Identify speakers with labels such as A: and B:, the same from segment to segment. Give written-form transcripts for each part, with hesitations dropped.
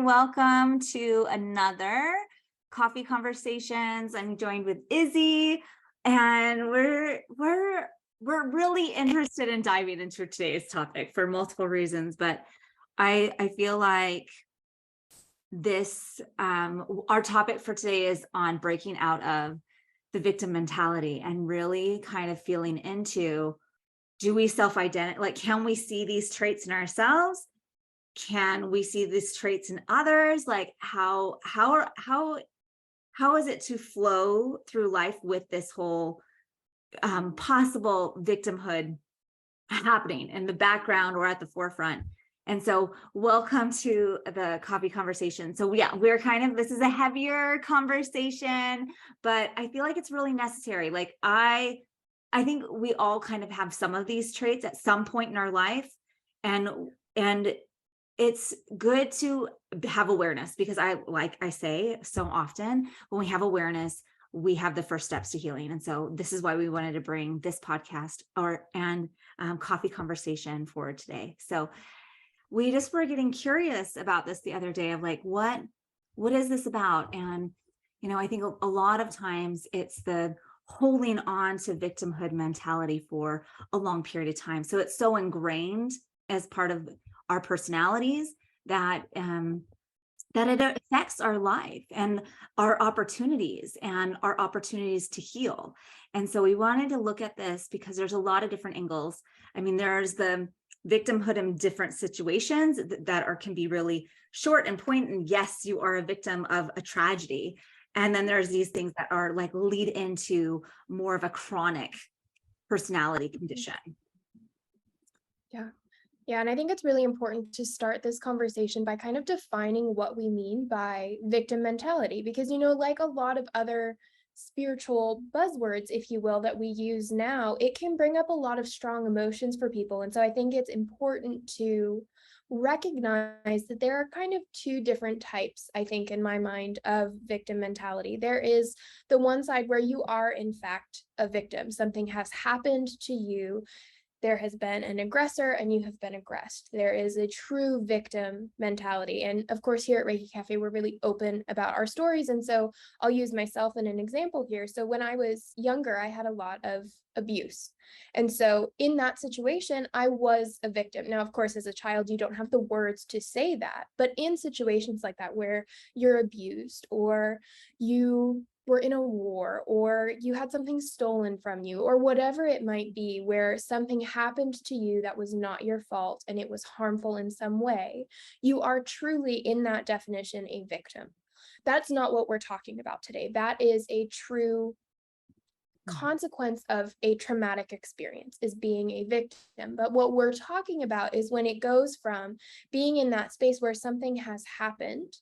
A: welcome to another Coffee Conversations. I'm joined with Izzy, and we're really interested in diving into today's topic for multiple reasons, but I feel like this our topic for today is on breaking out of the victim mentality and really kind of feeling into, do we self-identify? Like, can we see these traits in ourselves? Can we see these traits in others? Like, how is it to flow through life with this whole possible victimhood happening in the background or at the forefront? And so welcome to the Coffee Conversation. So yeah, this is a heavier conversation, but I feel like it's really necessary. Like I think we all kind of have some of these traits at some point in our life, and it's good to have awareness, because like I say so often, when we have awareness, we have the first steps to healing. And so this is why we wanted to bring this podcast and Coffee Conversation forward today. So we just were getting curious about this the other day of like, what is this about? And, I think a lot of times it's the holding on to victimhood mentality for a long period of time. So it's so ingrained as part of our personalities that it affects our life and our opportunities to heal. And so we wanted to look at this because there's a lot of different angles. I mean, there's the victimhood in different situations that can be really short and point. And yes, you are a victim of a tragedy. And then there's these things that are like lead into more of a chronic personality condition.
B: Yeah, and I think it's really important to start this conversation by kind of defining what we mean by victim mentality, because, like a lot of other spiritual buzzwords, if you will, that we use now, it can bring up a lot of strong emotions for people. And so I think it's important to recognize that there are kind of two different types, I think, in my mind, of victim mentality. There is the one side where you are, in fact, a victim. Something has happened to you. There has been an aggressor and you have been aggressed. There is a true victim mentality. And of course, here at ReikiCafe, we're really open about our stories. And so I'll use myself in an example here. So when I was younger, I had a lot of abuse. And so in that situation, I was a victim. Now, of course, as a child, you don't have the words to say that. But in situations like that, where you're abused or you were in a war or you had something stolen from you or whatever it might be, where something happened to you that was not your fault and it was harmful in some way, you are truly, in that definition, a victim. That's not what we're talking about today. That is a true consequence of a traumatic experience, is being a victim. But what we're talking about is when it goes from being in that space where something has happened,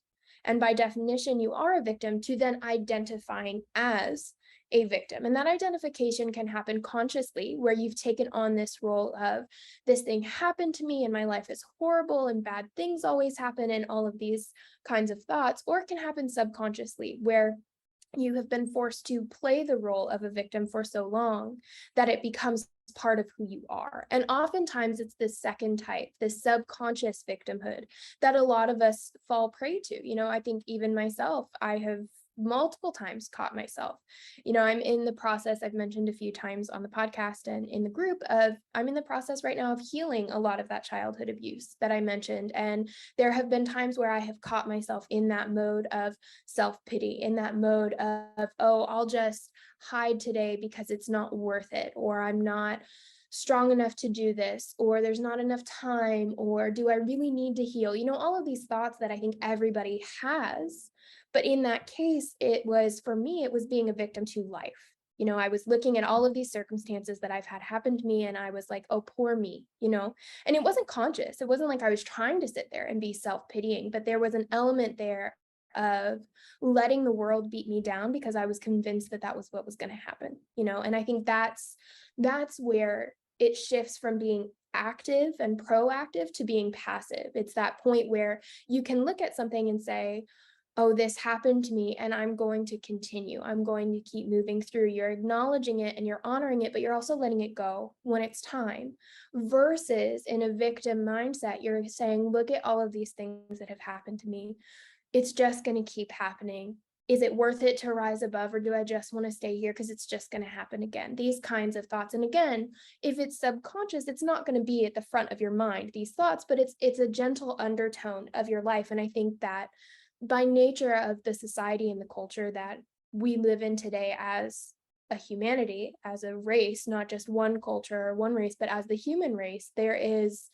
B: and by definition, you are a victim, to then identifying as a victim. And that identification can happen consciously, where you've taken on this role of, this thing happened to me and my life is horrible and bad things always happen and all of these kinds of thoughts. Or it can happen subconsciously, where you have been forced to play the role of a victim for so long that it becomes part of who you are. And oftentimes it's this second type, this subconscious victimhood, that a lot of us fall prey to. I think even myself, I have multiple times caught myself. I'm in the process, I've mentioned a few times on the podcast and in the group, I'm in the process right now of healing a lot of that childhood abuse that I mentioned. And there have been times where I have caught myself in that mode of self-pity, in that mode of, oh, I'll just hide today because it's not worth it, or I'm not strong enough to do this, or there's not enough time, or do I really need to heal? All of these thoughts that I think everybody has. But in that case, for me, it was being a victim to life. I was looking at all of these circumstances that I've had happen to me, and I was like, oh, poor me, and it wasn't conscious. It wasn't like I was trying to sit there and be self-pitying, but there was an element there of letting the world beat me down because I was convinced that was what was going to happen, and I think that's where it shifts from being active and proactive to being passive. It's that point where you can look at something and say, oh, this happened to me and I'm going to continue. I'm going to keep moving through. You're acknowledging it and you're honoring it, but you're also letting it go when it's time. Versus in a victim mindset, you're saying, look at all of these things that have happened to me. It's just going to keep happening. Is it worth it to rise above, or do I just want to stay here because it's just going to happen again? These kinds of thoughts. And again, if it's subconscious, it's not going to be at the front of your mind, these thoughts, but it's a gentle undertone of your life. And I think that by nature of the society and the culture that we live in today as a humanity, as a race, not just one culture or one race, but as the human race, there is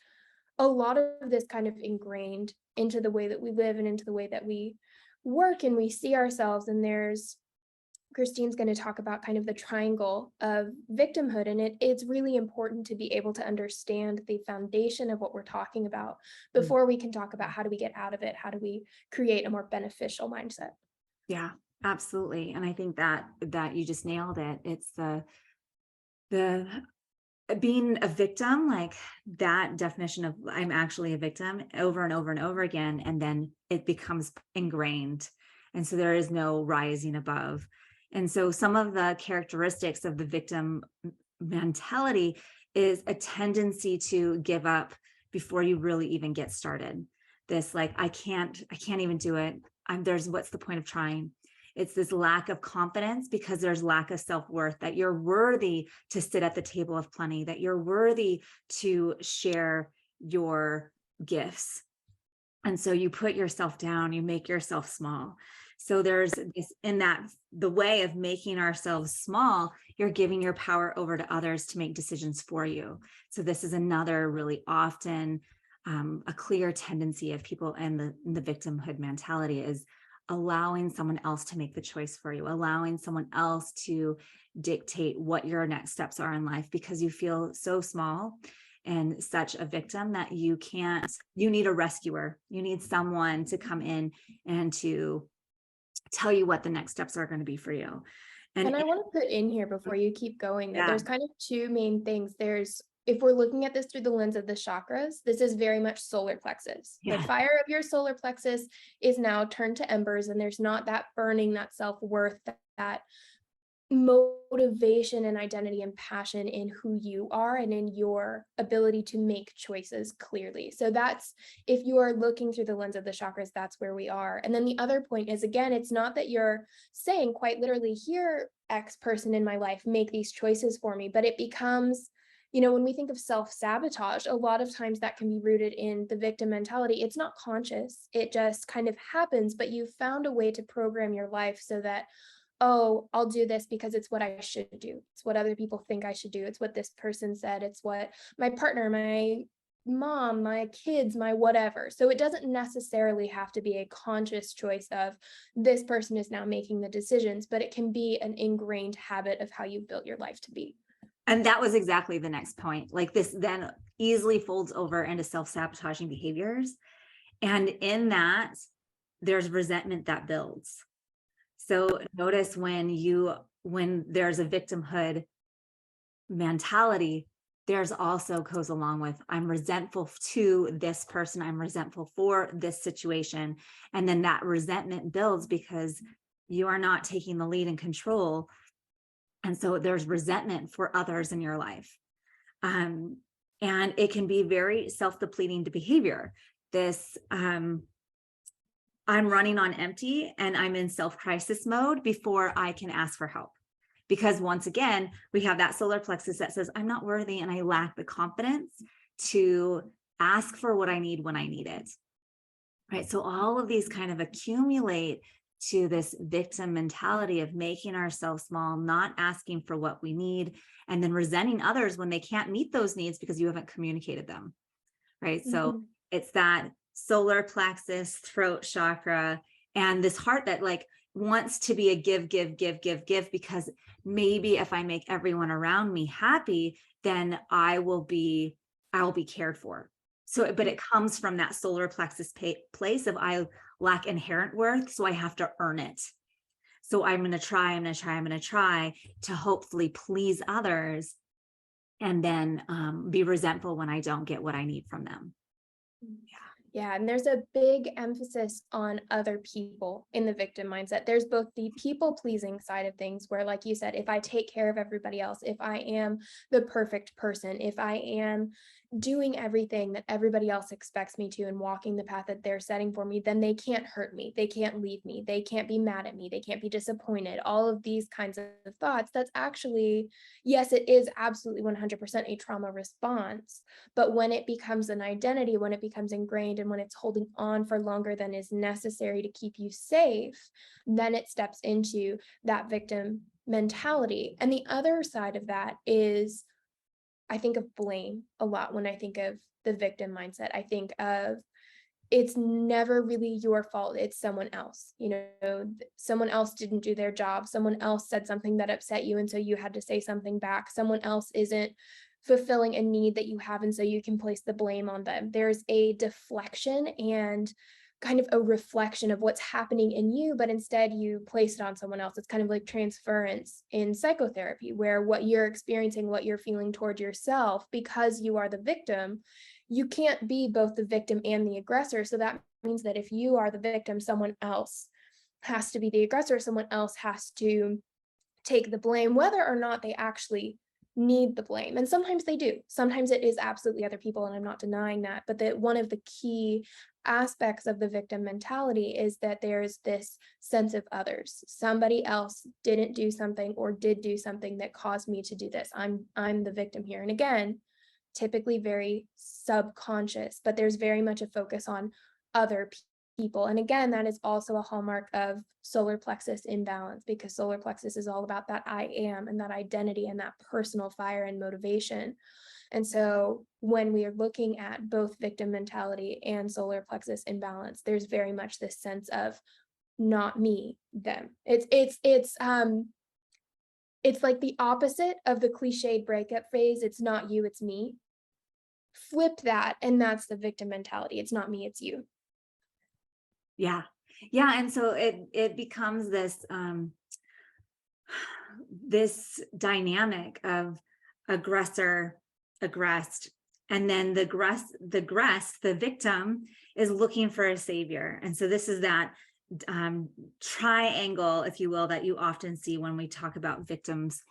B: a lot of this kind of ingrained into the way that we live and into the way that we work and we see ourselves. And there's Christine's going to talk about kind of the triangle of victimhood. And it's really important to be able to understand the foundation of what we're talking about before we can talk about how do we get out of it? How do we create a more beneficial mindset?
A: Yeah, absolutely. And I think that you just nailed it. It's the being a victim, like that definition of I'm actually a victim over and over and over again, and then it becomes ingrained. And so there is no rising above. And so some of the characteristics of the victim mentality is a tendency to give up before you really even get started. This like, I can't even do it. What's the point of trying? It's this lack of confidence because there's lack of self-worth, that you're worthy to sit at the table of plenty, that you're worthy to share your gifts. And so you put yourself down, you make yourself small. So there's this, in that, the way of making ourselves small, you're giving your power over to others to make decisions for you. So this is another really often a clear tendency of people and the victimhood mentality is allowing someone else to make the choice for you, allowing someone else to dictate what your next steps are in life, because you feel so small and such a victim that you need a rescuer. You need someone to come in and to tell you what the next steps are going to be for you.
B: And I want to put in here before you keep going that
A: Yeah.
B: there's kind of two main things. If we're looking at this through the lens of the chakras, this is very much solar plexus.
A: Yeah.
B: The fire of your solar plexus is now turned to embers, and there's not that burning, that self-worth, that motivation and identity and passion in who you are and in your ability to make choices clearly. So that's, if you are looking through the lens of the chakras, that's where we are. And then the other point is, again, it's not that you're saying quite literally, here, X person in my life, make these choices for me, but it becomes, when we think of self-sabotage, a lot of times that can be rooted in the victim mentality. It's not conscious. It just kind of happens, but you've found a way to program your life so that, oh, I'll do this because it's what I should do. It's what other people think I should do. It's what this person said. It's what my partner, my mom, my kids, my whatever. So it doesn't necessarily have to be a conscious choice of this person is now making the decisions, but it can be an ingrained habit of how you've built your life to be.
A: And that was exactly the next point. Like this then easily folds over into self-sabotaging behaviors. And in that, there's resentment that builds. So notice when there's a victimhood mentality, there's also goes along with, I'm resentful to this person, I'm resentful for this situation. And then that resentment builds because you are not taking the lead and control. And so there's resentment for others in your life. And it can be very self-depleting to behavior. This, I'm running on empty and I'm in self-crisis mode before I can ask for help. Because once again, we have that solar plexus that says, I'm not worthy and I lack the confidence to ask for what I need when I need it. Right. So all of these kind of accumulate to this victim mentality of making ourselves small, not asking for what we need, and then resenting others when they can't meet those needs because you haven't communicated them. Right. Mm-hmm. So it's that solar plexus, throat chakra, and this heart that like wants to be a give, because maybe if I make everyone around me happy, then I will be cared for. So, but it comes from that solar plexus place of I lack inherent worth, so I have to earn it. So I'm going to try to hopefully please others, and then be resentful when I don't get what I need from them.
B: Yeah, and there's a big emphasis on other people in the victim mindset. There's both the people pleasing side of things, where, like you said, if I take care of everybody else, if I am the perfect person, if I am doing everything that everybody else expects me to and walking the path that they're setting for me, then they can't hurt me. They can't leave me. They can't be mad at me. They can't be disappointed. All of these kinds of thoughts. That's actually, yes, it is absolutely 100% a trauma response. But when it becomes an identity, when it becomes ingrained, and when it's holding on for longer than is necessary to keep you safe, then it steps into that victim mentality. And the other side of that is, I think of blame a lot when I think of the victim mindset. I think of, it's never really your fault, it's someone else. Someone else didn't do their job, someone else said something that upset you, and so you had to say something back. Someone else isn't fulfilling a need that you have, and so you can place the blame on them. There's a deflection and kind of a reflection of what's happening in you, but instead you place it on someone else. It's kind of like transference in psychotherapy, where what you're experiencing, what you're feeling toward yourself, because you are the victim, you can't be both the victim and the aggressor. So that means that if you are the victim, someone else has to be the aggressor. Someone else has to take the blame, whether or not they actually need the blame. And sometimes they do. Sometimes it is absolutely other people, and I'm not denying that. But that one of the key aspects of the victim mentality is that there's this sense of others. Somebody else didn't do something or did do something that caused me to do this. I'm the victim here. And again, typically very subconscious, but there's very much a focus on other people. And again, that is also a hallmark of solar plexus imbalance, because solar plexus is all about that I am and that identity and that personal fire and motivation. And so when we are looking at both victim mentality and solar plexus imbalance, there's very much this sense of not me, them. It's like the opposite of the cliched breakup phase. It's not you, it's me. Flip that, and that's the victim mentality. It's not me, it's you.
A: Yeah. Yeah. And so it becomes this, this dynamic of aggressor, aggressed, and then the victim is looking for a savior. And so this is that triangle, if you will, that you often see when we talk about victims,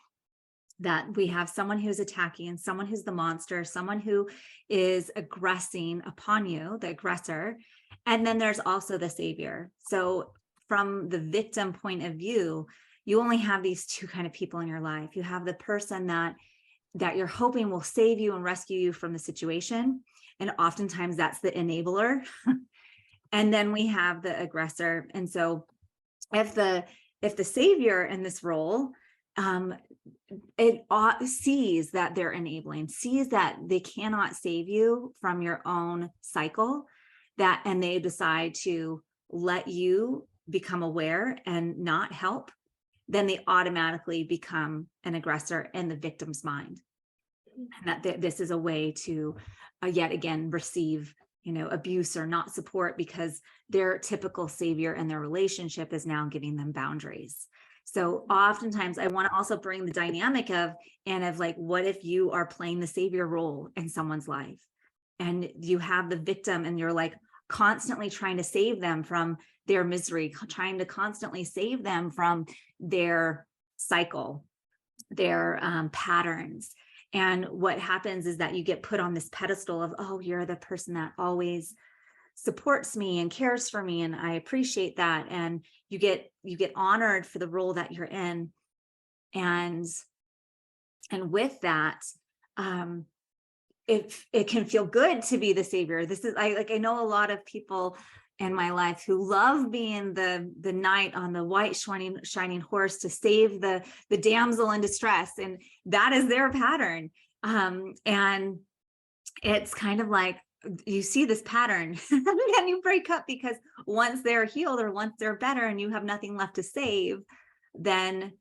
A: that we have someone who's attacking, someone who's the monster, someone who is aggressing upon you, the aggressor, and then there's also the savior. So from the victim point of view, you only have these two kind of people in your life. You have the person that you're hoping will save you and rescue you from the situation, and oftentimes that's the enabler. And then we have the aggressor. And so if the savior in this role, it sees that they're enabling, sees that they cannot save you from your own cycle, and they decide to let you become aware and not help, then they automatically become an aggressor in the victim's mind. And that this is a way to yet again receive abuse or not support, because their typical savior in their relationship is now giving them boundaries. So oftentimes I want to also bring the dynamic of like, what if you are playing the savior role in someone's life, and you have the victim, and you're like constantly trying to save them from their misery, trying to constantly save them from their cycle, their patterns. And what happens is that you get put on this pedestal of, oh, you're the person that always supports me and cares for me, and I appreciate that. And you get honored for the role that you're in. And with that, it can feel good to be the savior. This is, I know a lot of people in my life who love being the knight on the white shining horse to save the damsel in distress, and that is their pattern. And it's kind of like, you see this pattern and you break up, because once they're healed or once they're better and you have nothing left to save, then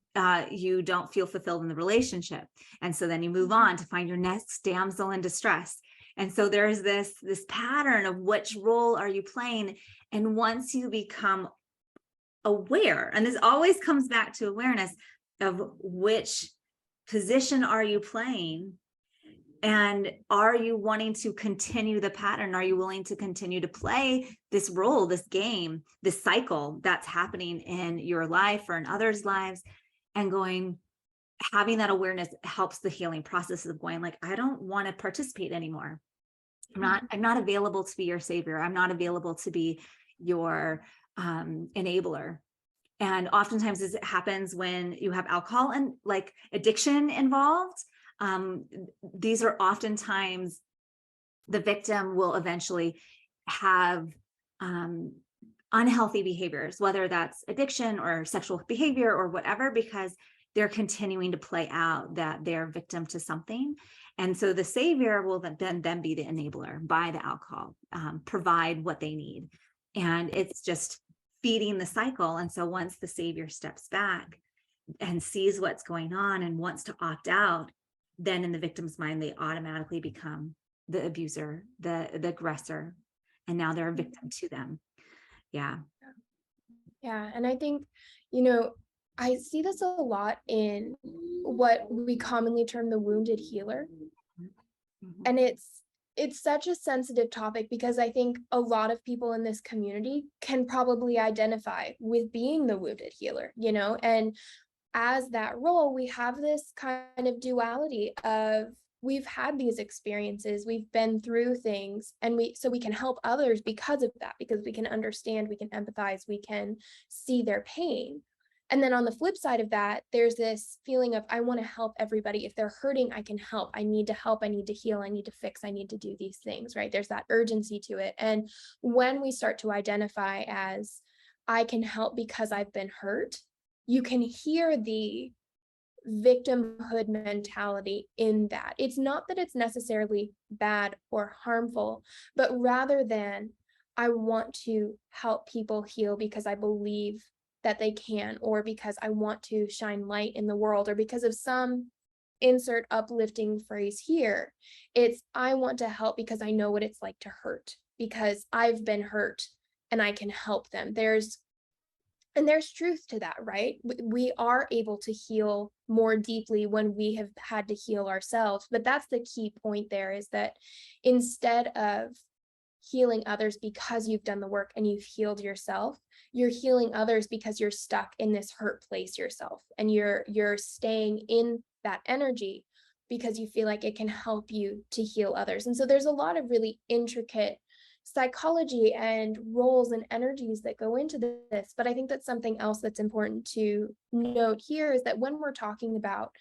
A: you don't feel fulfilled in the relationship. And so then you move on to find your next damsel in distress. And so there's this pattern of which role are you playing. And once you become aware, and this always comes back to awareness of which position are you playing, And are you wanting to continue the pattern? Are you willing to continue to play this role, this game, this cycle that's happening in your life or in others' lives, and having that awareness helps the healing process of going like, I don't want to participate anymore. I'm not available to be your savior. I'm not available to be your enabler. And oftentimes this happens when you have alcohol and like addiction involved. These are oftentimes the victim will eventually have unhealthy behaviors, whether that's addiction or sexual behavior or whatever, because they're continuing to play out that they're victim to something. And so the savior will then be the enabler by the alcohol, provide what they need. And it's just feeding the cycle. And so once the savior steps back and sees what's going on and wants to opt out, then in the victim's mind, they automatically become the abuser, the aggressor, and now they're a victim to them. Yeah.
B: Yeah. And I think, I see this a lot in what we commonly term the wounded healer.
A: Mm-hmm.
B: And it's such a sensitive topic because I think a lot of people in this community can probably identify with being the wounded healer, and as that role, we have this kind of duality of we've had these experiences, we've been through things, and we can help others because of that, because we can understand, we can empathize, we can see their pain. And then on the flip side of that, there's this feeling of I want to help everybody. If they're hurting, I can help. I need to help. I need to heal. I need to fix. I need to do these things, right? There's that urgency to it. And when we start to identify as I can help because I've been hurt, you can hear the victimhood mentality in that. It's not that it's necessarily bad or harmful, but rather than I want to help people heal because I believe that they can, or because I want to shine light in the world, or because of some insert uplifting phrase here, it's I want to help because I know what it's like to hurt, because I've been hurt and I can help them. There's truth to that, right? We are able to heal more deeply when we have had to heal ourselves. But that's the key point there, is that instead of healing others because you've done the work and you've healed yourself, you're healing others because you're stuck in this hurt place yourself, and you're staying in that energy because you feel like it can help you to heal others. And so there's a lot of really intricate psychology and roles and energies that go into this. But I think that's something else that's important to note here, is that when we're talking about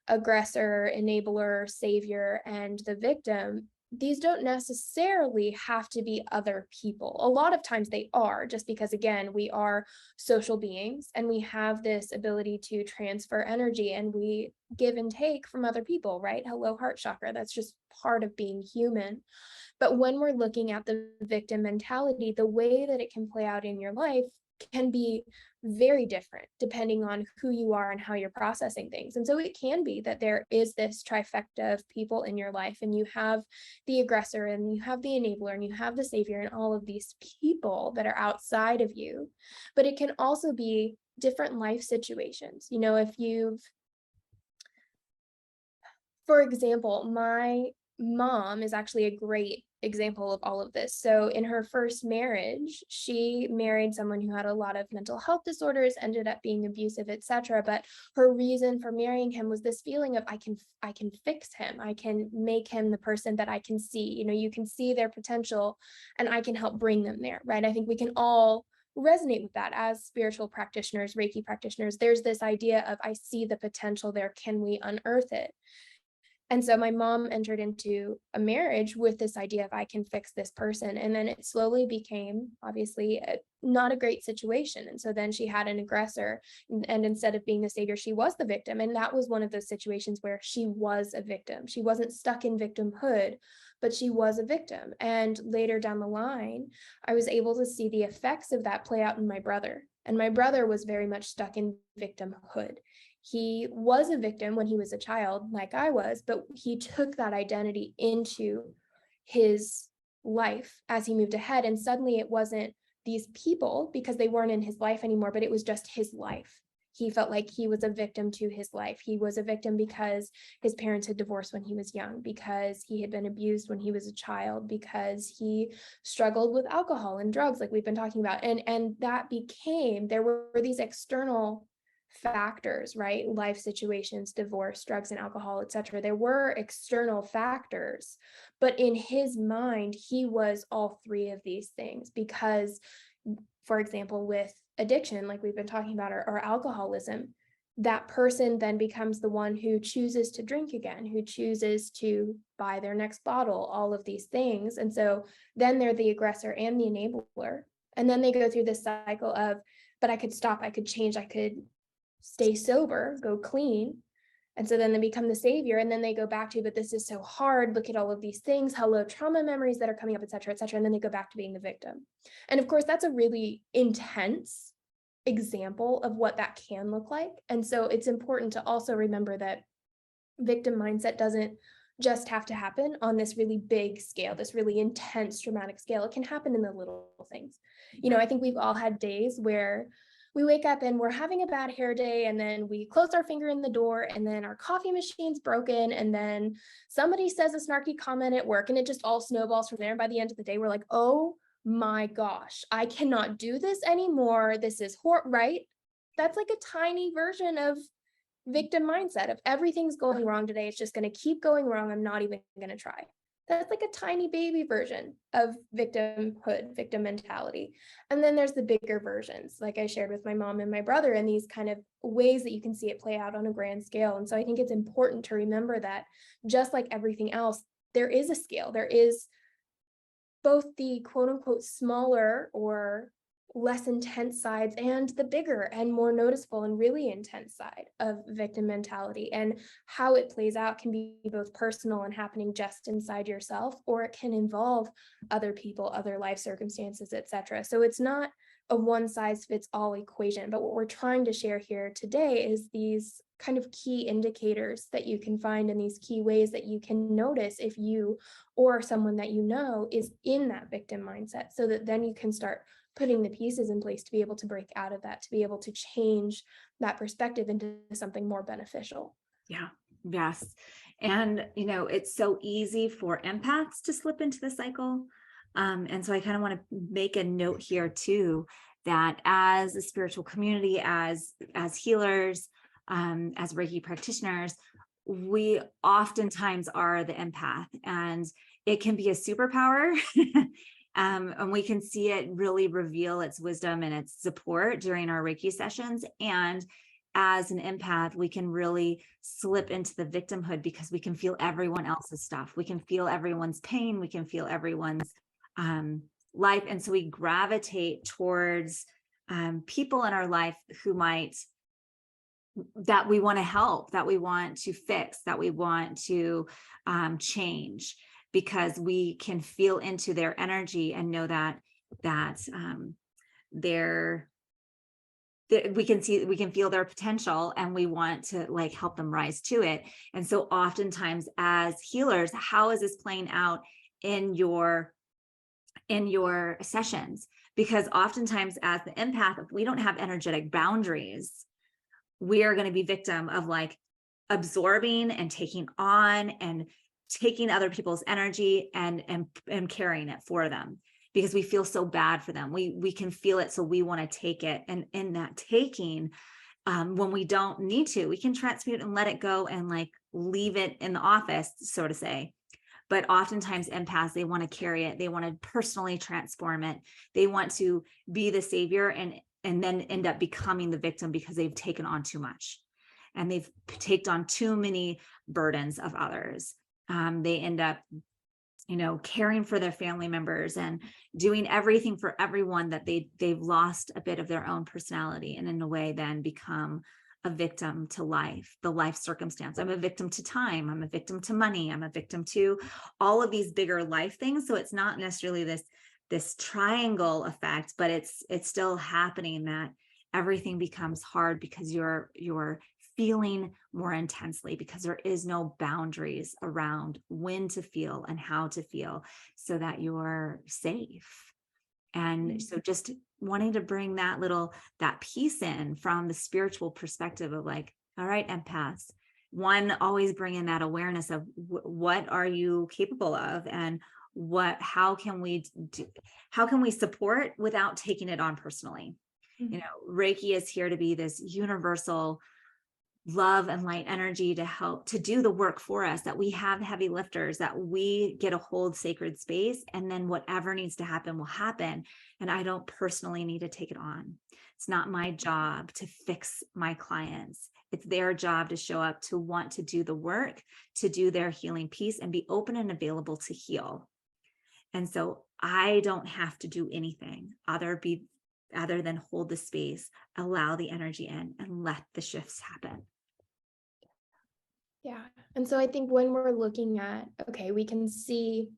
B: aggressor, enabler, savior, and the victim, these don't necessarily have to be other people. A lot of times they are, just because, again, we are social beings and we have this ability to transfer energy and we give and take from other people, right? Hello, heart chakra. That's just part of being human. But when we're looking at the victim mentality, the way that it can play out in your life can be very different depending on who you are and how you're processing things. And so it can be that there is this trifecta of people in your life, and you have the aggressor and you have the enabler and you have the savior and all of these people that are outside of you. But it can also be different life situations. For example, my mom is actually a great example of all of this. So in her first marriage, she married someone who had a lot of mental health disorders, ended up being abusive, etc. But her reason for marrying him was this feeling of I can fix him. I can make him the person that I can see. You can see their potential and I can help bring them there, right? I think we can all resonate with that as spiritual practitioners, Reiki practitioners. There's this idea of I see the potential there. Can we unearth it? And so my mom entered into a marriage with this idea of I can fix this person. And then it slowly became, obviously, not a great situation. And so then she had an aggressor, and instead of being the savior, she was the victim. And that was one of those situations where she was a victim. She wasn't stuck in victimhood, but she was a victim. And later down the line, I was able to see the effects of that play out in my brother. And my brother was very much stuck in victimhood. He was a victim when he was a child, like I was, but he took that identity into his life as he moved ahead. And suddenly it wasn't these people because they weren't in his life anymore, but it was just his life. He felt like he was a victim to his life. He was a victim because his parents had divorced when he was young, because he had been abused when he was a child, because he struggled with alcohol and drugs, like we've been talking about. And that became, there were these external factors, right? Life situations, divorce, drugs and alcohol, etc. There were external factors, but in his mind, he was all three of these things because, for example, with addiction, like we've been talking about, or alcoholism, that person then becomes the one who chooses to drink again, who chooses to buy their next bottle, all of these things. And so then they're the aggressor and the enabler. And then they go through this cycle of, but I could stop, I could change, I could stay sober, go clean. And so then they become the savior, and then they go back to, but this is so hard. Look at all of these things, hello, trauma memories that are coming up, et cetera, et cetera. And then they go back to being the victim. And of course, that's a really intense example of what that can look like. And so it's important to also remember that victim mindset doesn't just have to happen on this really big scale, this really intense, dramatic scale. It can happen in the little things. You know, I think we've all had days where we wake up and we're having a bad hair day, and then we close our finger in the door, and then our coffee machine's broken, and then somebody says a snarky comment at work, and it just all snowballs from there. And by the end of the day, we're like, oh my gosh, I cannot do this anymore. This is right? That's like a tiny version of victim mindset of everything's going wrong today. It's just going to keep going wrong. I'm not even going to try. That's like a tiny baby version of victimhood, victim mentality. And then there's the bigger versions, like I shared with my mom and my brother, and these kind of ways that you can see it play out on a grand scale. And so I think it's important to remember that just like everything else, there is a scale. There is both the quote unquote smaller or less intense sides and the bigger and more noticeable and really intense side of victim mentality. And how it plays out can be both personal and happening just inside yourself, or it can involve other people, other life circumstances, etc. So it's not a one size fits all equation, but what we're trying to share here today is these kind of key indicators that you can find, and these key ways that you can notice if you or someone that you know is in that victim mindset, so that then you can start putting the pieces in place to be able to break out of that, to be able to change that perspective into something more beneficial.
A: Yeah. Yes. And, you know, it's so easy for empaths to slip into the cycle. And so I kind of want to make a note here too, that as a spiritual community, as healers, as Reiki practitioners, we oftentimes are the empath, and it can be a superpower. And we can see it really reveal its wisdom and its support during our Reiki sessions. And as an empath, we can really slip into the victimhood because we can feel everyone else's stuff. We can feel everyone's pain. We can feel everyone's life. And so we gravitate towards people in our life that we want to help, that we want to fix, that we want to change, because we can feel into their energy and know that we can feel their potential, and we want to like help them rise to it. And so oftentimes as healers, how is this playing out in your sessions? Because oftentimes as the empath, if we don't have energetic boundaries, we are going to be victim of like absorbing and taking on and taking other people's energy and carrying it for them, because we feel so bad for them. We can feel it, so we want to take it. And in that taking, when we don't need to, we can transmute and let it go and like leave it in the office, so to say. But oftentimes empaths, they want to carry it. They want to personally transform it. They want to be the savior and then end up becoming the victim because they've taken on too much and they've taken on too many burdens of others. They end up, you know, caring for their family members and doing everything for everyone, that they've lost a bit of their own personality, and in a way then become a victim to life, the life circumstance. I'm a victim to time. I'm a victim to money. I'm a victim to all of these bigger life things. So it's not necessarily this triangle effect, but it's still happening, that everything becomes hard because you're feeling more intensely, because there is no boundaries around when to feel and how to feel, so that you're safe. And so just wanting to bring that piece in from the spiritual perspective of like, all right, empaths, one, always bring in that awareness of what are you capable of, and how can we support without taking it on personally. You know, Reiki is here to be this universal love and light energy to help to do the work for us, that we have heavy lifters, that we get to hold sacred space, and then whatever needs to happen will happen. And I don't personally need to take it on. It's not my job to fix my clients. It's their job to show up, to want to do the work, to do their healing piece, and be open and available to heal. And so I don't have to do anything other than hold the space, allow the energy in, and let the shifts happen.
B: Yeah. And so I think when we're looking at, okay, we can see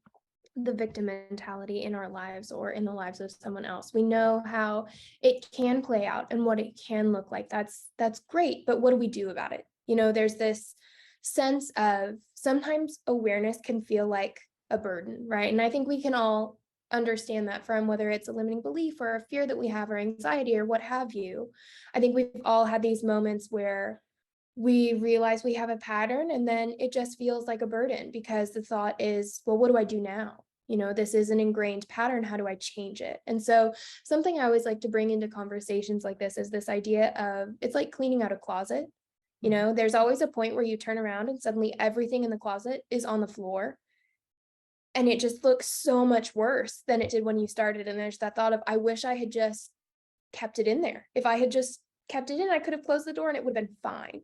B: the victim mentality in our lives or in the lives of someone else. We know how it can play out and what it can look like. That's great. But what do we do about it? You know, there's this sense of sometimes awareness can feel like a burden, right? And I think we can all understand that, from whether it's a limiting belief or a fear that we have or anxiety or what have you. I think we've all had these moments where we realize we have a pattern and then it just feels like a burden, because the thought is, well, what do I do now? You know, this is an ingrained pattern. How do I change it? And so something I always like to bring into conversations like this is this idea of, it's like cleaning out a closet. You know, there's always a point where you turn around and suddenly everything in the closet is on the floor. And it just looks so much worse than it did when you started. And there's that thought of, I wish I had just kept it in there. If I had just kept it in, I could have closed the door and it would have been fine.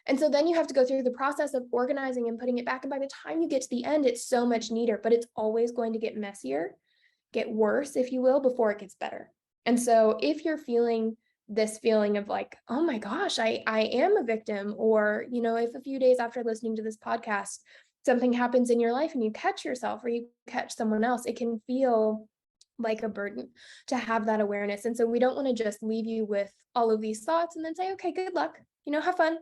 B: And so then you have to go through the process of organizing and putting it back. And by the time you get to the end, it's so much neater, but it's always going to get messier, get worse, if you will, before it gets better. And so if you're feeling this feeling of like, oh my gosh, I am a victim, or, you know, if a few days after listening to this podcast, something happens in your life and you catch yourself or you catch someone else, it can feel like a burden to have that awareness. And so we don't want to just leave you with all of these thoughts and then say, okay, good luck, you know, have fun.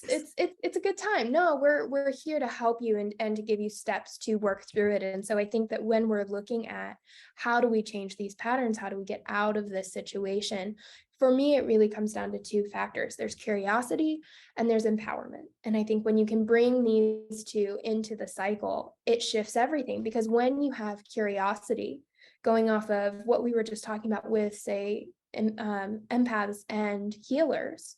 B: It's a good time. No, we're here to help you and to give you steps to work through it. And so I think that when we're looking at how do we change these patterns, how do we get out of this situation, for me, it really comes down to two factors. There's curiosity and there's empowerment. And I think when you can bring these two into the cycle, it shifts everything. Because when you have curiosity, going off of what we were just talking about with, say, empaths and healers,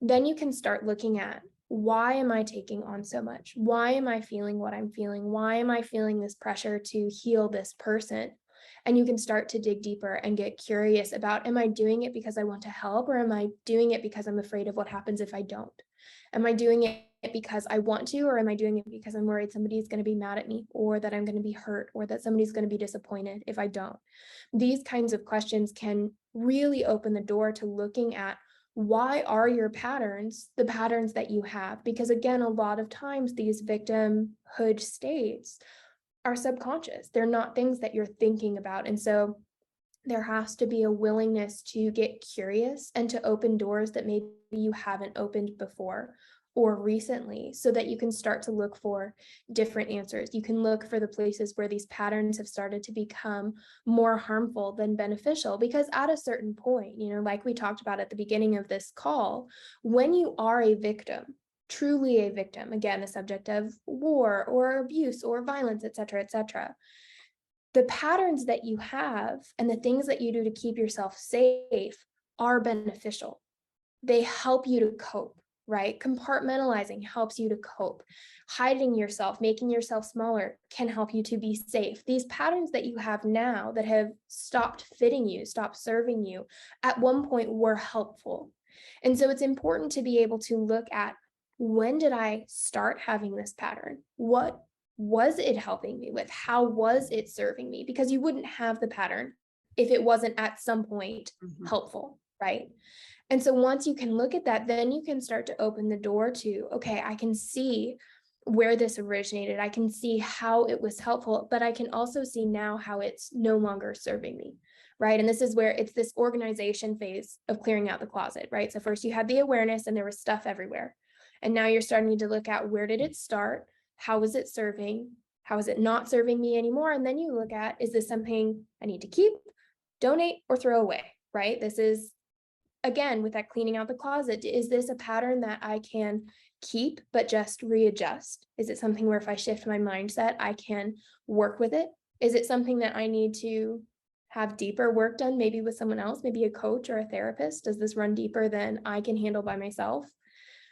B: then you can start looking at, why am I taking on so much? Why am I feeling what I'm feeling? Why am I feeling this pressure to heal this person? And you can start to dig deeper and get curious about, am I doing it because I want to help, or am I doing it because I'm afraid of what happens if I don't? Am I doing it because I want to, or am I doing it because I'm worried somebody's going to be mad at me, or that I'm going to be hurt, or that somebody's going to be disappointed if I don't? These kinds of questions can really open the door to looking at, why are your patterns the patterns that you have? Because again, a lot of times these victimhood states are subconscious. They're not things that you're thinking about. And so there has to be a willingness to get curious and to open doors that maybe you haven't opened before or recently, so that you can start to look for different answers. You can look for the places where these patterns have started to become more harmful than beneficial, because at a certain point, you know, like we talked about at the beginning of this call, when you are a victim, truly a victim, again, a subject of war or abuse or violence, et cetera, the patterns that you have and the things that you do to keep yourself safe are beneficial. They help you to cope, right? Compartmentalizing helps you to cope. Hiding yourself, making yourself smaller can help you to be safe. These patterns that you have now that have stopped fitting you, stopped serving you, at one point were helpful. And so it's important to be able to look at, when did I start having this pattern? What was it helping me with? How was it serving me? Because you wouldn't have the pattern if it wasn't at some point helpful, right? And so once you can look at that, then you can start to open the door to, okay, I can see where this originated. I can see how it was helpful, but I can also see now how it's no longer serving me, right? And this is where it's this organization phase of clearing out the closet, right? So first you had the awareness and there was stuff everywhere. And now you're starting to look at, where did it start? How is it serving? How is it not serving me anymore? And then you look at, is this something I need to keep? donate or throw away, right? This is, again, with that cleaning out the closet, is this a pattern that I can keep but just readjust? Is it something where if I shift my mindset, I can work with it? Is it something that I need to have deeper work done, maybe with someone else, maybe a coach or a therapist? Does this run deeper than I can handle by myself?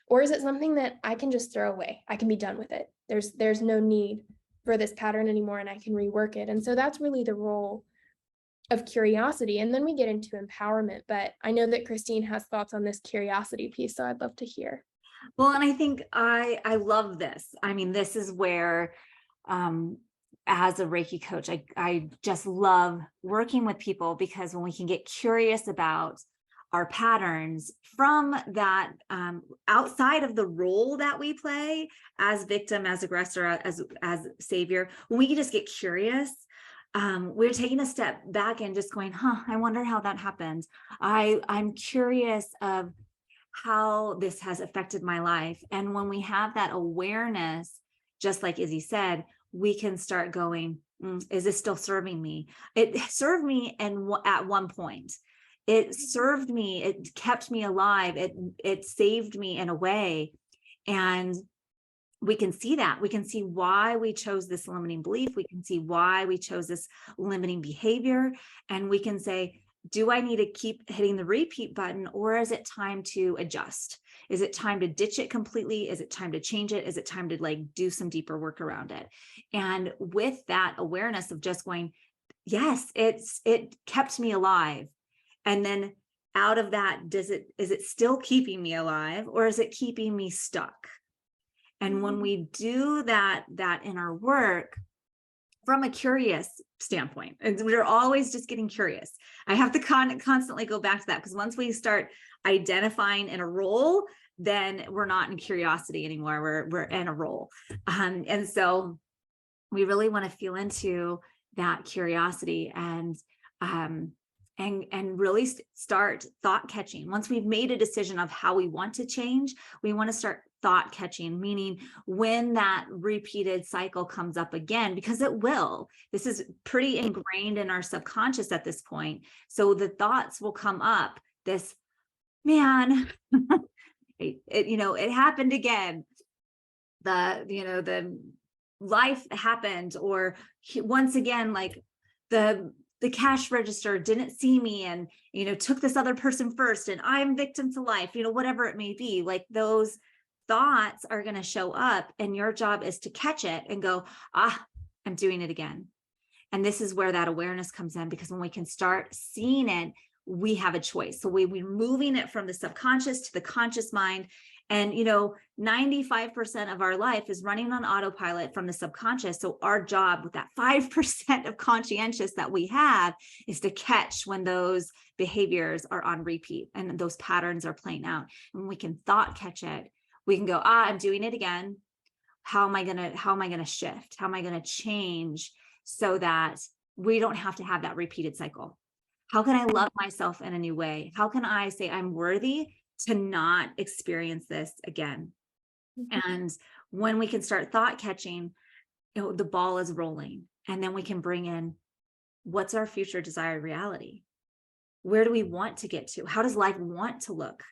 B: Or is it something that I can just throw away? I can be done with it. There's no need for this pattern anymore, and I can rework it. And so that's really the role of curiosity. And then we get into empowerment. But I know that Christine has thoughts on this curiosity piece, so I'd love to hear.
A: Well, and I think I love this. I mean, this is where, as a Reiki coach, I just love working with people, because when we can get curious about our patterns from that, outside of the role that we play as victim, as aggressor, as savior, when we can just get curious, we're taking a step back and just going, I wonder how that happened. I'm curious of how this has affected my life. And when we have that awareness, just like Izzy said, we can start going, is this still serving me? It served me, and at one point, it served me, it kept me alive, it saved me in a way. And we can see that. We can see why we chose this limiting belief. We can see why we chose this limiting behavior. And we can say, do I need to keep hitting the repeat button, or is it time to adjust? Is it time to ditch it completely? Is it time to change it? Is it time to like do some deeper work around it? And with that awareness of just going, yes, it kept me alive. And then out of that, is it still keeping me alive, or is it keeping me stuck? And when we do that inner work from a curious standpoint, and we're always just getting curious. I have to constantly go back to that, because once we start identifying in a role, then we're not in curiosity anymore. We're in a role. And so we really want to feel into that curiosity and really start thought catching. Once we've made a decision of how we want to change, we want to start thought catching, meaning when that repeated cycle comes up again, because it will. This is pretty ingrained in our subconscious at this point. So the thoughts will come up, this, man, it happened again. The life happened, or once again, like the cash register didn't see me and, took this other person first, and I'm victim to life, whatever it may be. Like, those thoughts are going to show up, and your job is to catch it and go, I'm doing it again. And this is where that awareness comes in, because when we can start seeing it, we have a choice. So we're moving it from the subconscious to the conscious mind. And, 95% of our life is running on autopilot from the subconscious. So our job with that 5% of conscientious that we have is to catch when those behaviors are on repeat and those patterns are playing out. And we can thought catch it. We can go, I'm doing it again. How am I going to shift? How am I going to change so that we don't have to have that repeated cycle? How can I love myself in a new way? How can I say I'm worthy to not experience this again? And when we can start thought catching, the ball is rolling, and then we can bring in, what's our future desired reality? Where do we want to get to? How does life want to look?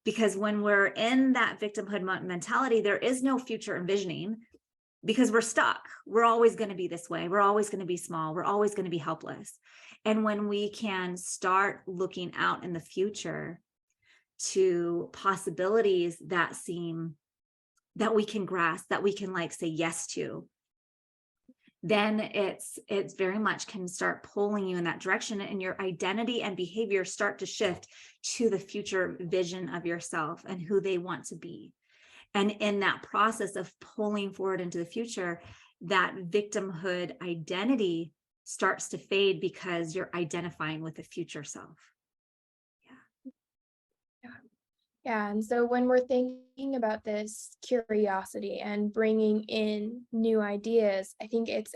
A: Because when we're in that victimhood mentality, there is no future envisioning, because we're stuck. We're always going to be this way. We're always going to be small. We're always going to be helpless. And when we can start looking out in the future to possibilities that we can grasp, that we can say yes to, then it's very much can start pulling you in that direction, and your identity and behavior start to shift to the future vision of yourself and who they want to be. And in that process of pulling forward into the future, that victimhood identity starts to fade, because you're identifying with the future self.
B: Yeah. And so when we're thinking about this curiosity and bringing in new ideas, I think it's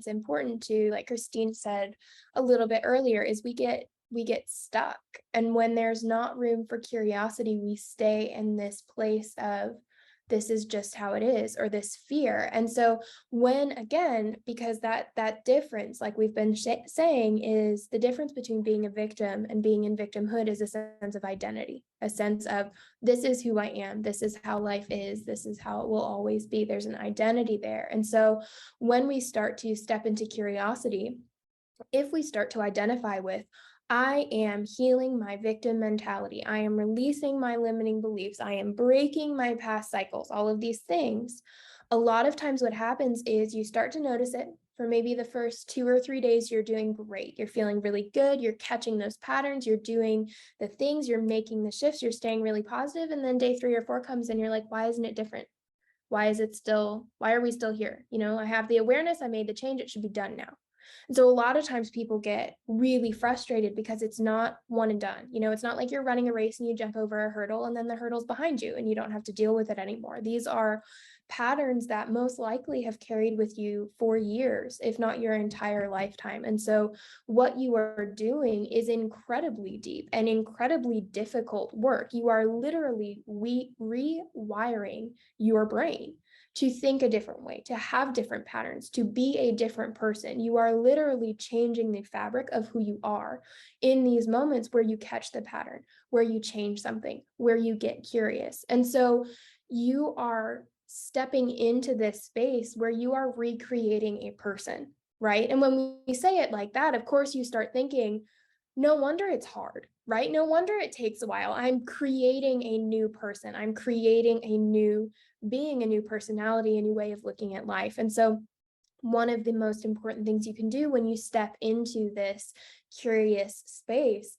B: important to, like Christine said a little bit earlier, is we get stuck. And when there's not room for curiosity, we stay in this place of this is just how it is, or this fear. And so when, again, because that difference, like we've been saying, is the difference between being a victim and being in victimhood is a sense of identity, a sense of this is who I am, this is how life is, this is how it will always be. There's an identity there. And so when we start to step into curiosity, if we start to identify with, I am healing my victim mentality, I am releasing my limiting beliefs, I am breaking my past cycles, all of these things, a lot of times what happens is you start to notice it. For maybe the first 2 or 3 days, you're doing great. You're feeling really good. You're catching those patterns. You're doing the things. You're making the shifts. You're staying really positive. And then day 3 or 4 comes and you're like, why isn't it different? Why are we still here? I have the awareness. I made the change. It should be done now. And so a lot of times people get really frustrated because it's not one and done. It's not like you're running a race and you jump over a hurdle and then the hurdle's behind you and you don't have to deal with it anymore. These are patterns that most likely have carried with you for years, if not your entire lifetime. And so what you are doing is incredibly deep and incredibly difficult work. You are literally rewiring your brain to think a different way, to have different patterns, to be a different person. You are literally changing the fabric of who you are in these moments where you catch the pattern, where you change something, where you get curious. And so you are stepping into this space where you are recreating a person, right? And when we say it like that, of course, you start thinking, no wonder it's hard, right? No wonder it takes a while. I'm creating a new person. I'm creating a new being, a new personality, a new way of looking at life. And so one of the most important things you can do when you step into this curious space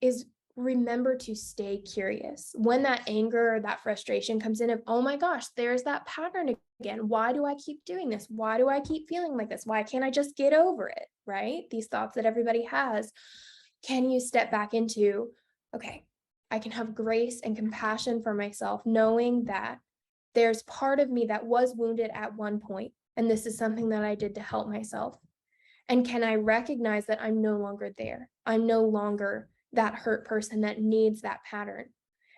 B: is remember to stay curious. When that anger or that frustration comes in of, oh my gosh, there's that pattern again. Why do I keep doing this? Why do I keep feeling like this? Why can't I just get over it? Right? These thoughts that everybody has. Can you step back into, okay, I can have grace and compassion for myself, knowing that there's part of me that was wounded at one point, and this is something that I did to help myself. And can I recognize that I'm no longer there? I'm no longer that hurt person that needs that pattern.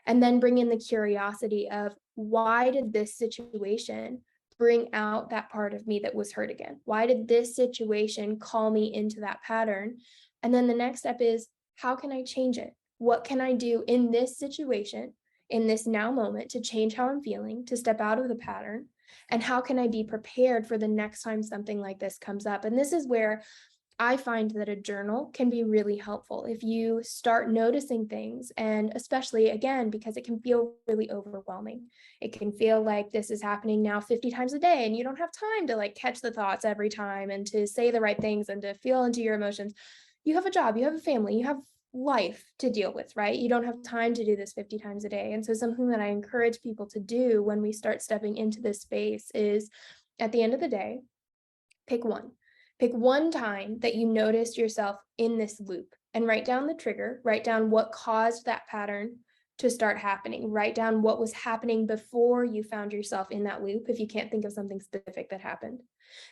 B: And then bring in the curiosity of, why did this situation bring out that part of me that was hurt again? Why did this situation call me into that pattern? And then the next step is, how can I change it? What can I do in this situation, in this now moment, to change how I'm feeling, to step out of the pattern? And how can I be prepared for the next time something like this comes up? And this is where I find that a journal can be really helpful if you start noticing things, and especially, again, because it can feel really overwhelming. It can feel like this is happening now 50 times a day and you don't have time to like catch the thoughts every time and to say the right things and to feel into your emotions. You have a job, you have a family, you have life to deal with, right? You don't have time to do this 50 times a day. And so something that I encourage people to do when we start stepping into this space is, at the end of the day, pick one. Pick one time that you noticed yourself in this loop and write down the trigger, write down what caused that pattern to start happening, write down what was happening before you found yourself in that loop, if you can't think of something specific that happened.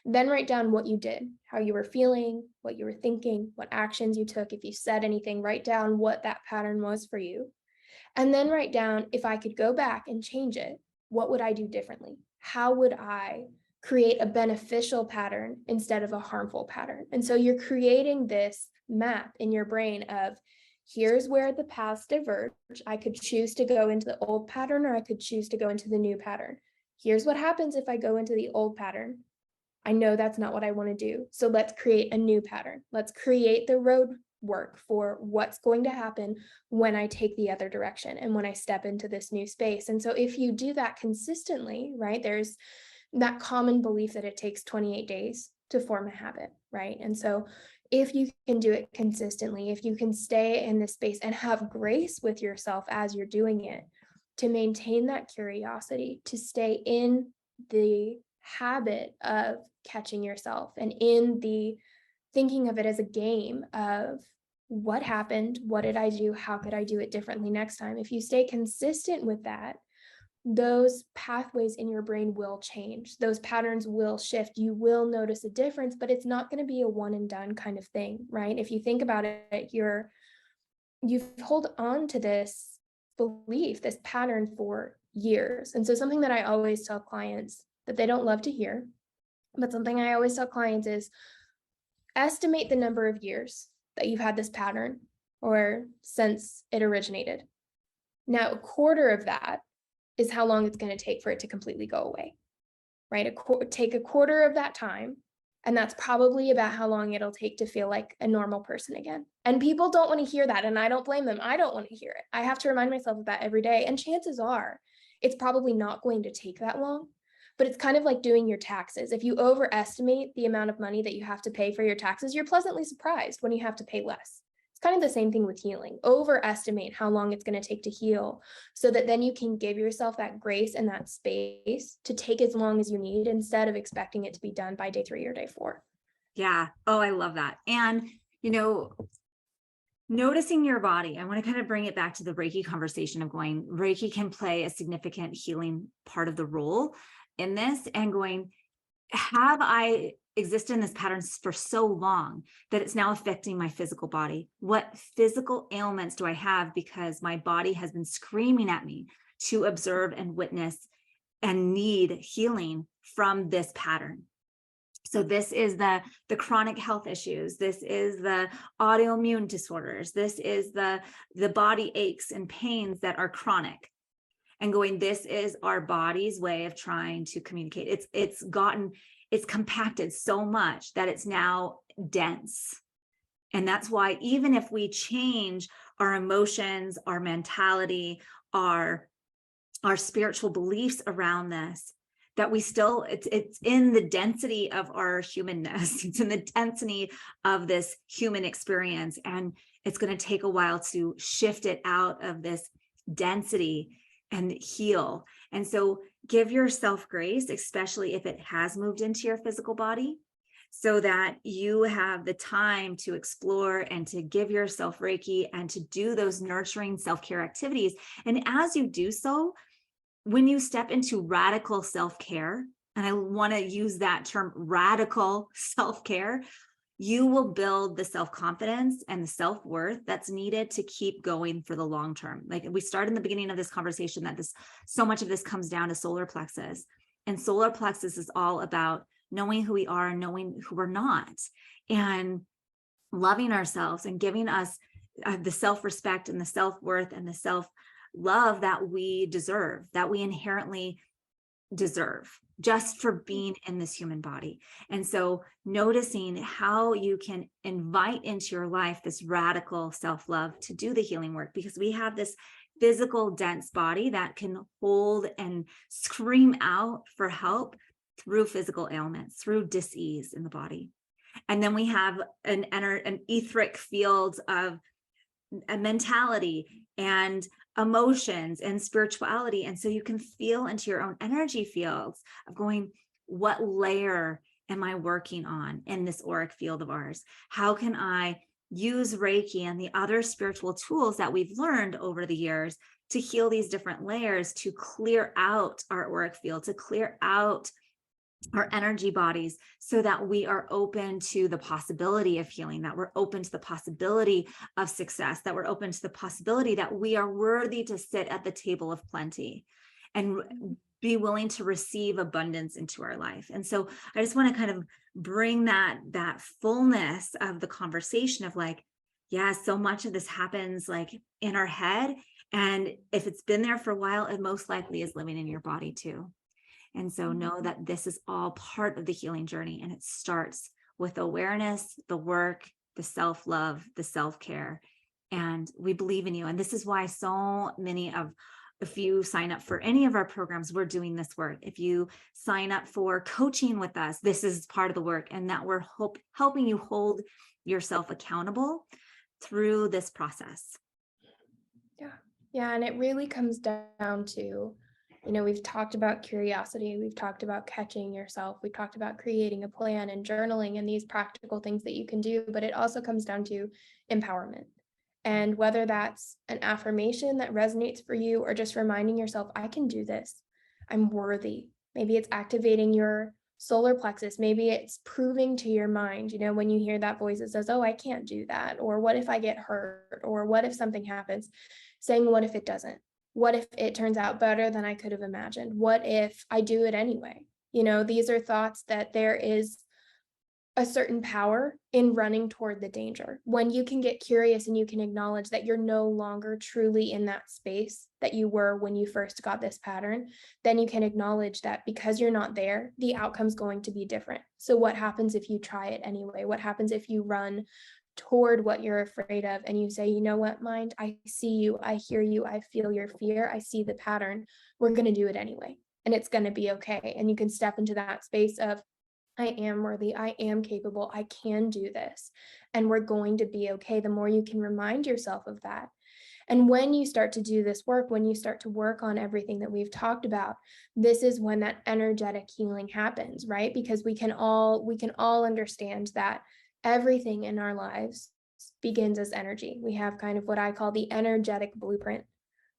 B: Then write down what you did, how you were feeling, what you were thinking, what actions you took. If you said anything, write down what that pattern was for you. And then write down, if I could go back and change it, what would I do differently? How would I create a beneficial pattern instead of a harmful pattern? And so you're creating this map in your brain of, here's where the paths diverge. I could choose to go into the old pattern, or I could choose to go into the new pattern. Here's what happens if I go into the old pattern. I know that's not what I want to do. So let's create a new pattern. Let's create the road work for what's going to happen when I take the other direction and when I step into this new space. And so if you do that consistently, right, there's that common belief that it takes 28 days to form a habit, right? And so if you can do it consistently, if you can stay in this space and have grace with yourself as you're doing it, to maintain that curiosity, to stay in the habit of catching yourself and in the thinking of it as a game of, what happened? What did I do? How could I do it differently next time? If you stay consistent with that, those pathways in your brain will change. Those patterns will shift. You will notice a difference, but it's not going to be a one and done kind of thing, right? If you think about it, you've held on to this belief, this pattern for years. And so something that I always tell clients that they don't love to hear, but something I always tell clients is estimate the number of years that you've had this pattern or since it originated. Now, a quarter of that is how long it's going to take for it to completely go away, right? Take a quarter of that time, and that's probably about how long it'll take to feel like a normal person again. And people don't want to hear that, and I don't blame them. I don't want to hear it. I have to remind myself of that every day. And chances are it's probably not going to take that long, but it's kind of like doing your taxes. If you overestimate the amount of money that you have to pay for your taxes, you're pleasantly surprised when you have to pay less. It's kind of the same thing with healing. Overestimate how long it's going to take to heal so that then you can give yourself that grace and that space to take as long as you need instead of expecting it to be done by day 3 or day 4.
A: Yeah. Oh, I love that. And, noticing your body, I want to kind of bring it back to the Reiki conversation of going, Reiki can play a significant healing part of the role in this, and going, have I existed in this pattern for so long that it's now affecting my physical body? What physical ailments do I have because my body has been screaming at me to observe and witness and need healing from this pattern? So this is the chronic health issues. This is the autoimmune disorders. This is the body aches and pains that are chronic. And going, this is our body's way of trying to communicate. It's compacted so much that it's now dense. And that's why even if we change our emotions, our mentality, our spiritual beliefs around this, that we still, it's in the density of our humanness. It's in the density of this human experience. And it's going to take a while to shift it out of this density and heal. And so give yourself grace, especially if it has moved into your physical body, so that you have the time to explore and to give yourself Reiki and to do those nurturing self-care activities. And as you do so, when you step into radical self-care, and I want to use that term, radical self-care, you will build the self-confidence and the self-worth that's needed to keep going for the long term. Like we started in the beginning of this conversation that so much of this comes down to solar plexus, and solar plexus is all about knowing who we are and knowing who we're not, and loving ourselves and giving us the self-respect and the self-worth and the self-love that we deserve, that we inherently deserve, just for being in this human body. And so noticing how you can invite into your life this radical self-love to do the healing work, because we have this physical dense body that can hold and scream out for help through physical ailments, through dis-ease in the body. And then we have an etheric field of a mentality and emotions and spirituality. And so you can feel into your own energy fields of going, what layer am I working on in this auric field of ours? How can I use Reiki and the other spiritual tools that we've learned over the years to heal these different layers, to clear out our auric field, to clear out our energy bodies, so that we are open to the possibility of healing, that we're open to the possibility of success, that we're open to the possibility that we are worthy to sit at the table of plenty and be willing to receive abundance into our life. And so I just want to kind of bring that fullness of the conversation of like, yeah, so much of this happens like in our head. And if it's been there for a while, it most likely is living in your body too. And so know that this is all part of the healing journey, and it starts with awareness, the work, the self-love, the self-care, and we believe in you. And this is why so many if you sign up for any of our programs, we're doing this work. If you sign up for coaching with us, this is part of the work, and that we're helping you hold yourself accountable through this process.
B: Yeah. And it really comes down to, we've talked about curiosity, we've talked about catching yourself, we've talked about creating a plan and journaling and these practical things that you can do, but it also comes down to empowerment. And whether that's an affirmation that resonates for you or just reminding yourself, I can do this, I'm worthy. Maybe it's activating your solar plexus. Maybe it's proving to your mind, when you hear that voice that says, oh, I can't do that. Or what if I get hurt? Or what if something happens? Saying, what if it doesn't? What if it turns out better than I could have imagined? What if I do it anyway? These are thoughts that there is a certain power in running toward the danger. When you can get curious and you can acknowledge that you're no longer truly in that space that you were when you first got this pattern, then you can acknowledge that because you're not there, the outcome's going to be different. So what happens if you try it anyway? What happens if you run toward what you're afraid of and you say, you know what, mind, I see you, I hear you, I feel your fear, I see the pattern. We're going to do it anyway, and it's going to be okay. And you can step into that space of, I am worthy, I am capable, I can do this, and we're going to be okay. The more you can remind yourself of that. And when you start to do this work, when you start to work on everything that we've talked about, this is when that energetic healing happens, right? Because we can all understand that everything in our lives begins as energy. We have kind of what I call the energetic blueprint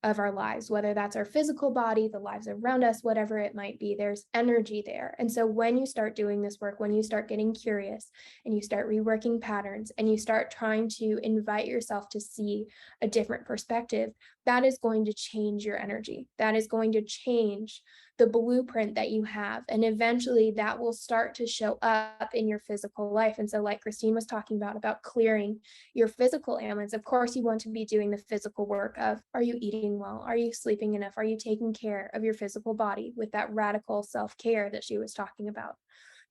B: of our lives, whether that's our physical body, the lives around us, whatever it might be, there's energy there. And so when you start doing this work, when you start getting curious and you start reworking patterns and you start trying to invite yourself to see a different perspective, that is going to change your energy. That is going to change the blueprint that you have. And eventually that will start to show up in your physical life. And so like Christine was talking about clearing your physical ailments, of course you want to be doing the physical work of, are you eating well? Are you sleeping enough? Are you taking care of your physical body with that radical self-care that she was talking about?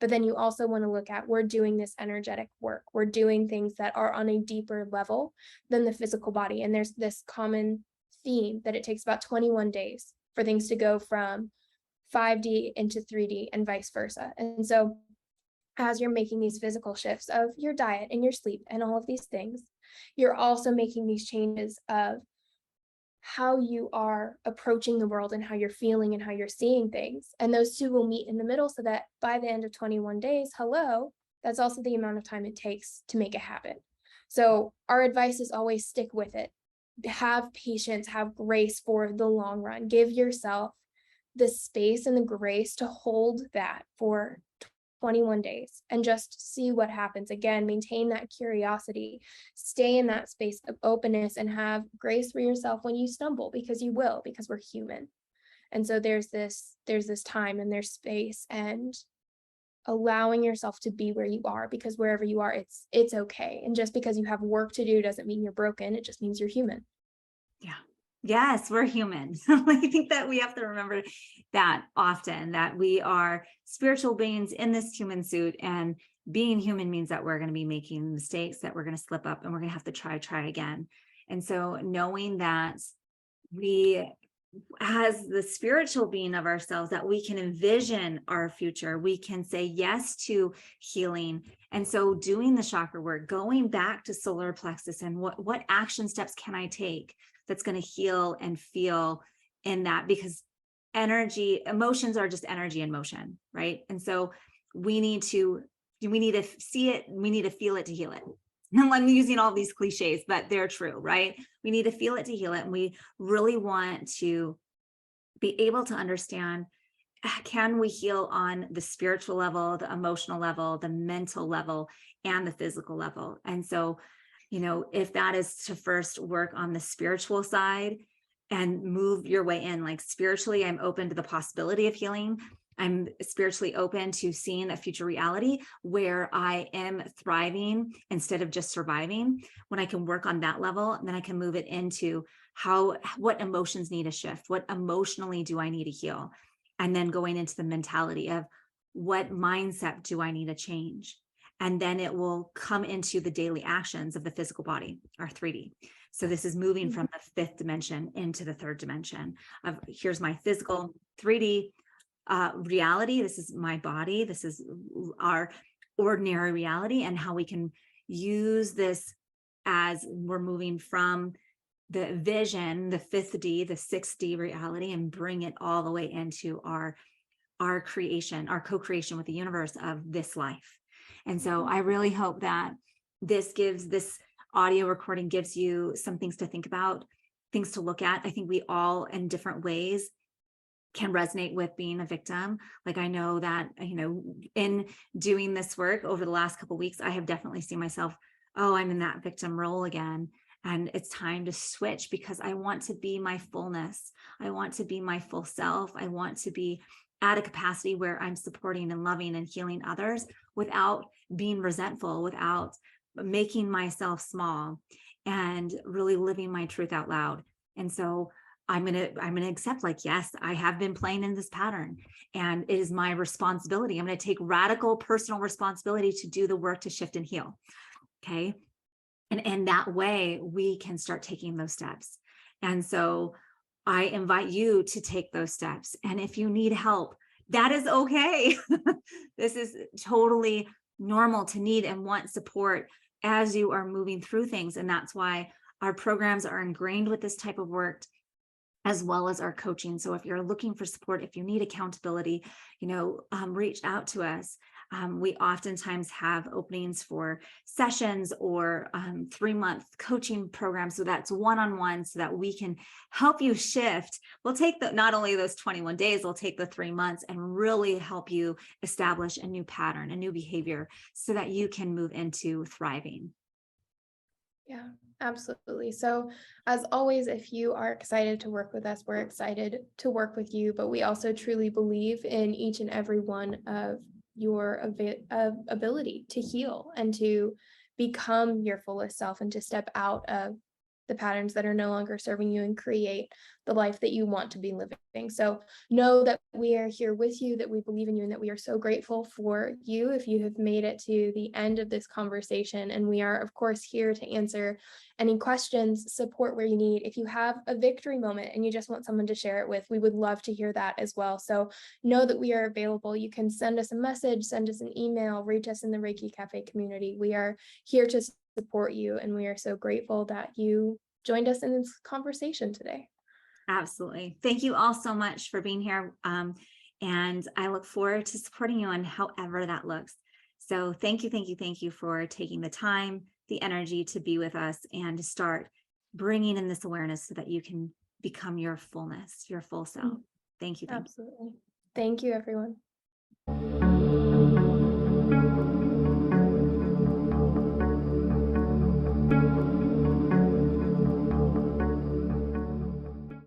B: But then you also want to look at, we're doing this energetic work. We're doing things that are on a deeper level than the physical body. And there's this common theme that it takes about 21 days for things to go from 5D into 3D and vice versa. And so as you're making these physical shifts of your diet and your sleep and all of these things, you're also making these changes of how you are approaching the world and how you're feeling and how you're seeing things. And those two will meet in the middle so that by the end of 21 days, that's also the amount of time it takes to make it happen. So our advice is always stick with it. Have patience, have grace for the long run. Give yourself the space and the grace to hold that for 21 days and just see what happens. Again, maintain that curiosity, stay in that space of openness, and have grace for yourself when you stumble, because you will, because we're human. And so there's this time and there's space, and allowing yourself to be where you are, because wherever you are, it's okay. And just because you have work to do doesn't mean you're broken. It just means you're human.
A: Yeah. Yes, we're human. I think that we have to remember that often, that we are spiritual beings in this human suit, and being human means that we're going to be making mistakes, that we're going to slip up, and we're going to have to try again. And so knowing that we, as the spiritual being of ourselves, that we can envision our future, we can say yes to healing. And so doing the chakra work, going back to solar plexus, and what action steps can I take that's going to heal and feel in that? Because emotions are just energy in motion, right? And so we need to see it, we need to feel it to heal it. And I'm using all these cliches, but they're true, right? We need to feel it to heal it. And we really want to be able to understand, can we heal on the spiritual level, the emotional level, the mental level, and the physical level? And so, if that is to first work on the spiritual side and move your way in, like spiritually, I'm open to the possibility of healing. I'm spiritually open to seeing a future reality where I am thriving instead of just surviving. When I can work on that level, then I can move it into what emotions need a shift, what emotionally do I need to heal? And then going into the mentality of what mindset do I need to change? And then it will come into the daily actions of the physical body, our 3D. So this is moving from the fifth dimension into the third dimension of, here's my physical 3D reality. This is my body. This is our ordinary reality, and how we can use this as we're moving from the vision, the 5D, the 6D reality, and bring it all the way into our creation, our co-creation with the universe of this life. And so I really hope that this audio recording gives you some things to think about, things to look at. I think we all, in different ways, can resonate with being a victim. Like, I know that, in doing this work over the last couple of weeks, I have definitely seen myself, I'm in that victim role again. And it's time to switch because I want to be my fullness. I want to be my full self. I want to be at a capacity where I'm supporting and loving and healing others without being resentful, without making myself small, and really living my truth out loud. And so I'm gonna accept, like, yes, I have been playing in this pattern, and it is my responsibility. I'm gonna take radical personal responsibility to do the work to shift and heal. Okay. And that way we can start taking those steps. And so I invite you to take those steps. And if you need help, that is okay. This is totally normal to need and want support as you are moving through things. And that's why our programs are ingrained with this type of work, as well as our coaching. So if you're looking for support, if you need accountability, reach out to us. We oftentimes have openings for sessions or 3-month coaching programs. So that's one-on-one, so that we can help you shift. We'll take not only those 21 days, we'll take the 3 months and really help you establish a new pattern, a new behavior, so that you can move into thriving.
B: Yeah, absolutely. So as always, if you are excited to work with us, we're excited to work with you, but we also truly believe in each and every one of your ability to heal and to become your fullest self and to step out of the patterns that are no longer serving you and create the life that you want to be living. So know that we are here with you, that we believe in you, and that we are so grateful for you if you have made it to the end of this conversation. And we are, of course, here to answer any questions, support where you need. If you have a victory moment and you just want someone to share it with, we would love to hear that as well. So know that we are available. You can send us a message, send us an email, reach us in the Reiki Cafe community. We are here to support you, and we are so grateful that you joined us in this conversation today.
A: Absolutely. Thank you all so much for being here. And I look forward to supporting you on however that looks. So thank you for taking the time, the energy to be with us and to start bringing in this awareness so that you can become your fullness, your full self. Thank you.
B: Absolutely. Thank you, everyone.